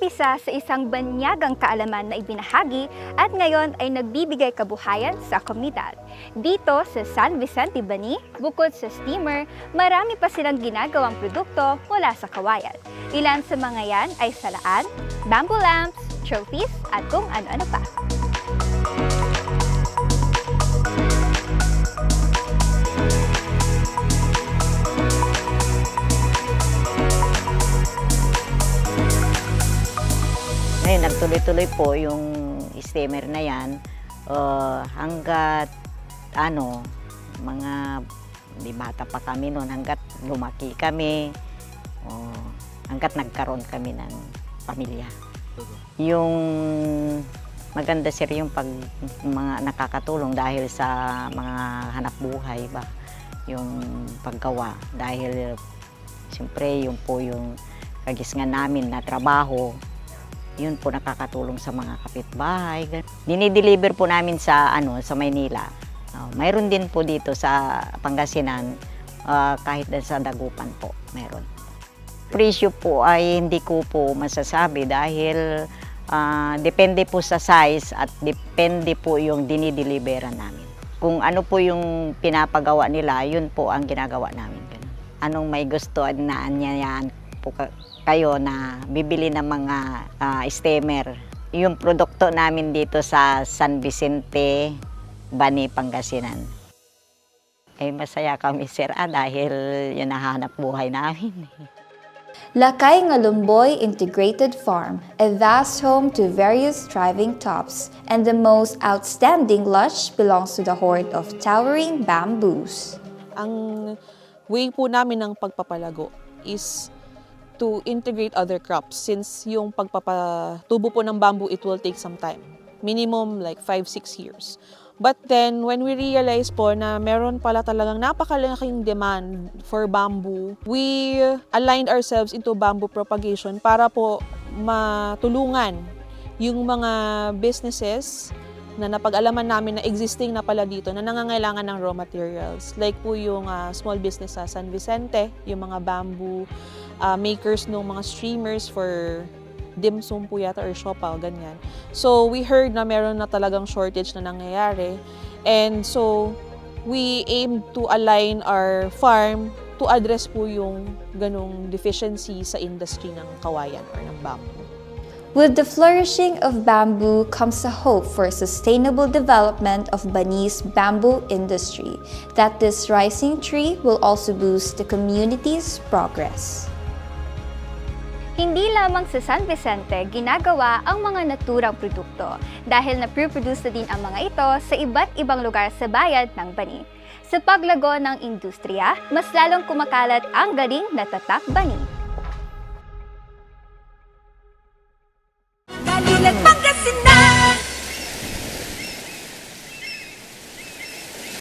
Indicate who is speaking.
Speaker 1: Nag-umpisa sa isang banyagang kaalaman na ibinahagi at ngayon ay nagbibigay kabuhayan sa komunidad. Dito sa San Vicente, Bani, bukod sa steamer, marami pa silang ginagawang produkto mula sa kawayan. Ilan sa mga yan ay salaan, bamboo lamps, trophies at kung ano-ano pa.
Speaker 2: Ngayon, nagtuloy-tuloy po yung steamer na yan hanggat mga di bata pa kami noon, hanggat lumaki kami, hanggat nagkaroon kami ng pamilya. Yung maganda sir yung mga nakakatulong dahil sa mga hanap buhay ba, yung paggawa. Dahil siyempre yung po yung kagisngan namin na trabaho, yun po nakakatulong sa mga kapitbahay. Dinideliver po namin sa Maynila. Mayroon din po dito sa Pangasinan, kahit sa Dagupan po mayroon. Presyo po ay hindi ko po masasabi dahil depende po sa size at depende po yung dinideliveran namin. Kung ano po yung pinapagawa nila, yun po ang ginagawa namin. Anong may gusto na anyayaan po kayo na bibili ng mga steamer. Yung produkto namin dito sa San Vicente, Bani, Pangasinan. Ay masaya kami sir dahil yun nahanap buhay namin.
Speaker 3: Lakay Ngalumboy Integrated Farm, a vast home to various thriving tops, and the most outstanding lush belongs to the horde of towering bamboos.
Speaker 4: Ang way po namin ng pagpapalago is to integrate other crops, since yung pagpapatubo po ng bamboo, it will take some time. Minimum like 5-6 years. But then, when we realize po na meron pala talagang napakalaking demand for bamboo, we aligned ourselves into bamboo propagation para po matulungan yung mga businesses na napag-alaman namin na existing na pala dito na nangangailangan ng raw materials. Like po yung small business sa San Vicente, yung mga bamboo makers ng mga streamers for dim sum po yata or siopaw, ganyan. So we heard na meron na talagang shortage na nangyayari, and so we aim to align our farm to address po yung ganong deficiency sa industry ng kawayan or ng bamboo.
Speaker 3: With the flourishing of bamboo comes a hope for sustainable development of Bani's bamboo industry, that this rising tree will also boost the community's progress.
Speaker 1: Hindi lamang sa San Vicente ginagawa ang mga naturang produkto dahil na-produce na din ang mga ito sa iba't ibang lugar sa bayan ng Bani. Sa paglago ng industriya, mas lalong kumakalat ang galing na tatak Bani.